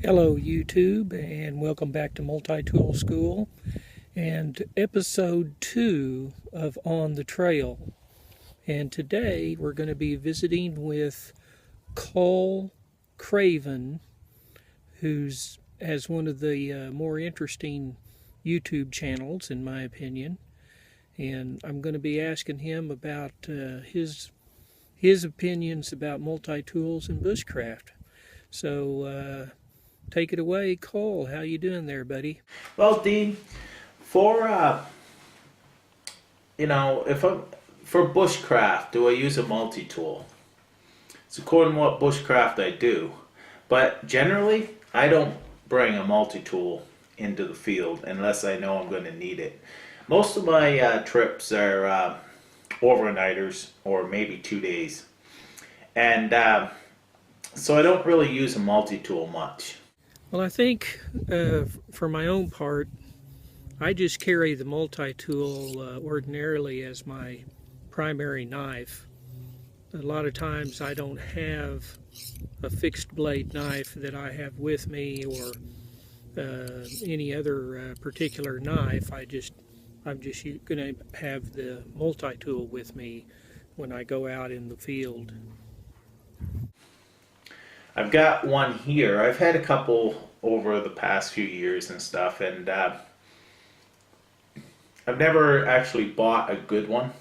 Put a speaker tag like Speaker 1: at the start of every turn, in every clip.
Speaker 1: Hello YouTube, and welcome back to Multi-Tool School and episode 2 of On the Trail. And today we're going to be visiting with Cole Craven, who's has one of the more interesting YouTube channels in my opinion. And I'm going to be asking him about his opinions about multi-tools and bushcraft. So take it away, Cole. How you doing there, buddy?
Speaker 2: Well, Dean, for if I'm for bushcraft, do I use a multi-tool? It's according to what bushcraft I do, but generally I don't bring a multi-tool into the field unless I know I'm going to need it. Most of my trips are overnighters or maybe 2 days, and so I don't really use a multi-tool much.
Speaker 1: Well, I think for my own part, I just carry the multi-tool ordinarily as my primary knife. A lot of times I don't have a fixed blade knife that I have with me or any other particular knife. I'm just going to have the multi-tool with me when I go out in the field.
Speaker 2: I've got one here. I've had a couple over the past few years and stuff, and I've never actually bought a good one.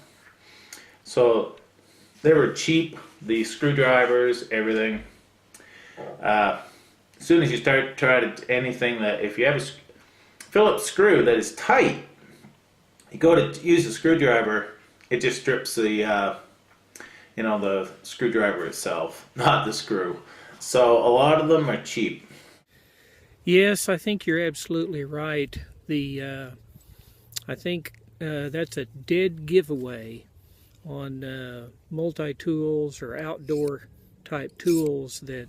Speaker 2: So they were cheap, the screwdrivers, everything. As soon as you start trying to anything that, if you have a Phillips screw that is tight, you go to use a screwdriver, it just strips the the screwdriver itself, not the screw. So a lot of them are cheap.
Speaker 1: Yes, I think you're absolutely right. I think that's a dead giveaway on multi-tools or outdoor type tools, that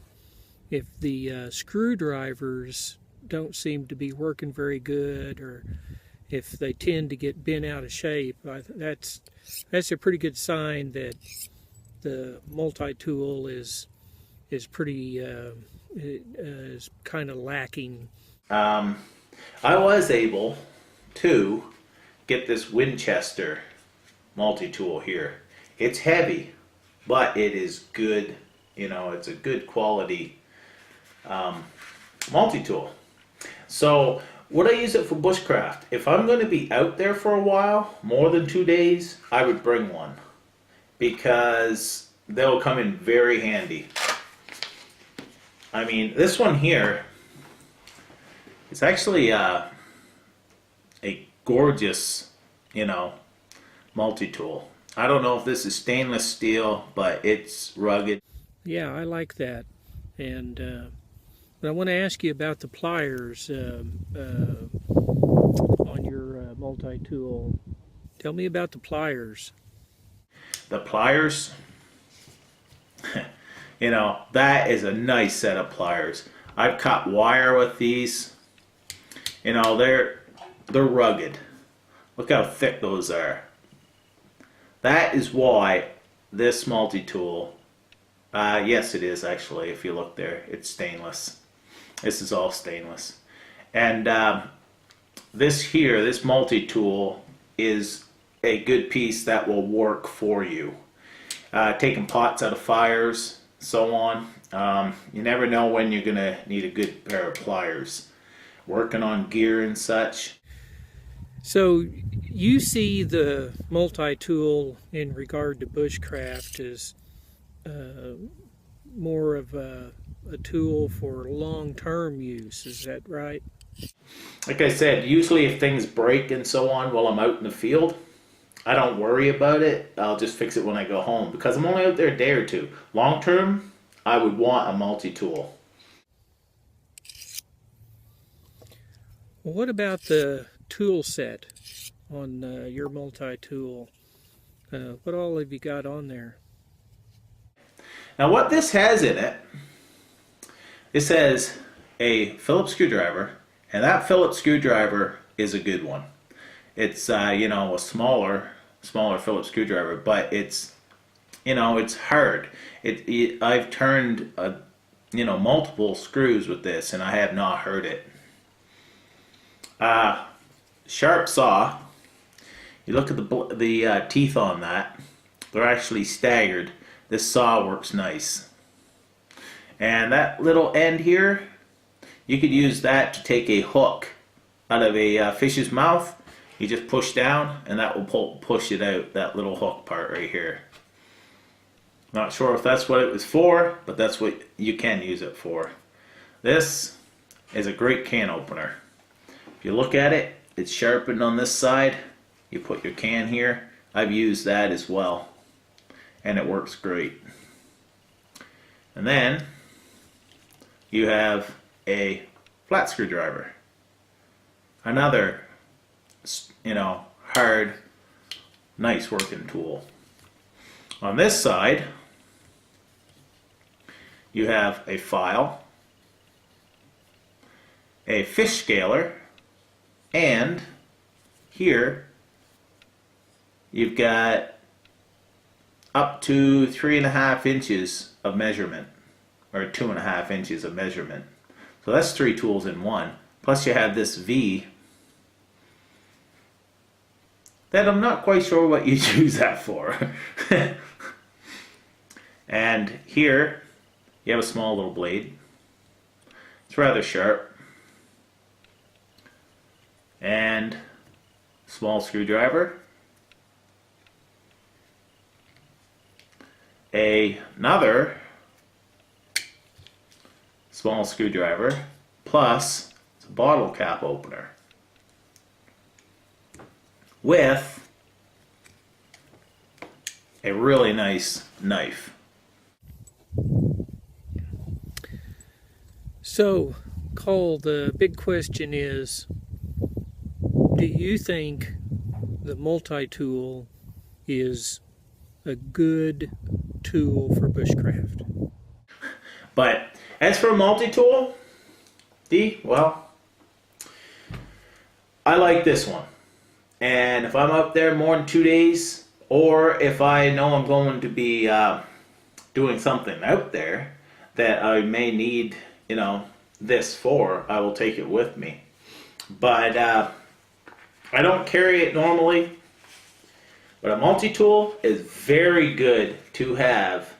Speaker 1: if the screwdrivers don't seem to be working very good, or if they tend to get bent out of shape, that's a pretty good sign that the multi-tool is pretty is kind of lacking.
Speaker 2: I was able to get this Winchester multi-tool here. It's heavy, but it is good. It's a good quality multi-tool. So would I use it for bushcraft? If I'm going to be out there for a while, more than 2 days, I would bring one, because they'll come in very handy. I mean, this one here is actually a gorgeous, multi-tool. I don't know if this is stainless steel, but it's rugged.
Speaker 1: Yeah, I like that. And but I want to ask you about the pliers on your multi-tool. Tell me about the pliers.
Speaker 2: The pliers, that is a nice set of pliers. I've cut wire with these. They're rugged. Look how thick those are. That is why this multi-tool, yes it is actually, if you look there, it's stainless. This is all stainless. And this multi-tool is a good piece that will work for you. Taking pots out of fires, so on. You never know when you're going to need a good pair of pliers. Working on gear and such.
Speaker 1: So you see the multi-tool in regard to bushcraft as more of a tool for long-term use, is that right?
Speaker 2: Like I said, usually if things break and so on while I'm out in the field, I don't worry about it. I'll just fix it when I go home, because I'm only out there a day or two. Long term, I would want a multi-tool.
Speaker 1: Well, what about the tool set on your multi-tool? What all have you got on there?
Speaker 2: Now what this has in it, this has a Phillips screwdriver, and that Phillips screwdriver is a good one. It's a smaller Phillips screwdriver, but it's hard. I've turned multiple screws with this, and I have not heard it. Sharp saw. You look at the teeth on that; they're actually staggered. This saw works nice. And that little end here, you could use that to take a hook out of a fish's mouth. You just push down, and that will push it out. That little hook part right here. Not sure if that's what it was for, but that's what you can use it for. This is a great can opener. If you look at it, it's sharpened on this side. You put your can here. I've used that as well, and it works great. And then you have a flat screwdriver. Another, hard, nice working tool. On this side, you have a file, a fish scaler, and here you've got up to 3.5 inches of measurement, or 2.5 inches of measurement. So that's 3 tools in one. Plus you have this V that I'm not quite sure what you use that for. And here you have a small little blade. It's rather sharp. And small screwdriver. Another small screwdriver, plus it's a bottle cap opener with a really nice knife.
Speaker 1: So, Cole, the big question is, do you think the multi-tool is a good tool for bushcraft?
Speaker 2: But as for a multi-tool, well, I like this one. And if I'm up there more than 2 days, or if I know I'm going to be doing something out there that I may need, this for, I will take it with me. But I don't carry it normally. But a multi-tool is very good to have,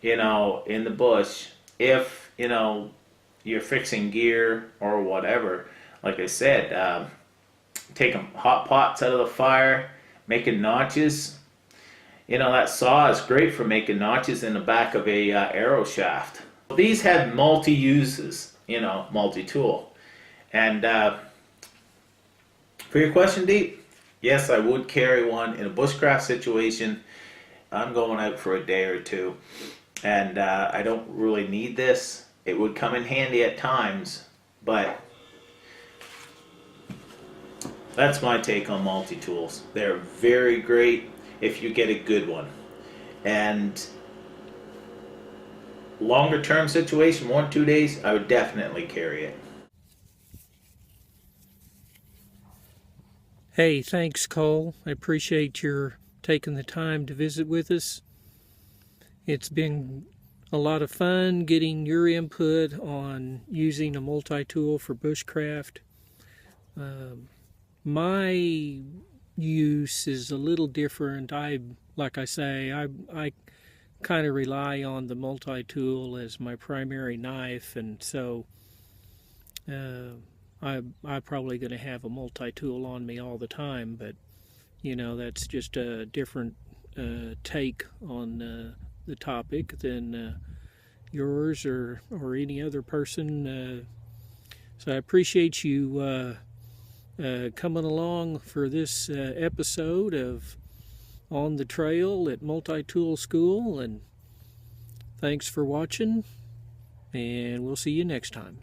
Speaker 2: in the bush if, you're fixing gear or whatever. Like I said, taking hot pots out of the fire, making notches. That saw is great for making notches in the back of a arrow shaft. These have multi-uses, multi-tool. And for your question, Deep, yes, I would carry one in a bushcraft situation. I'm going out for a day or two, and I don't really need this. It would come in handy at times, but that's my take on multi-tools. They're very great if you get a good one. And longer term situation, 1-2 days, I would definitely carry it.
Speaker 1: Hey, thanks, Cole. I appreciate your taking the time to visit with us. It's been a lot of fun getting your input on using a multi-tool for bushcraft. My use is a little different. Like I say, I kind of rely on the multi-tool as my primary knife, and so I'm probably going to have a multi-tool on me all the time, but that's just a different take on the topic than yours or any other person. So I appreciate you coming along for this episode of On the Trail at Multi-Tool School, and thanks for watching, and we'll see you next time.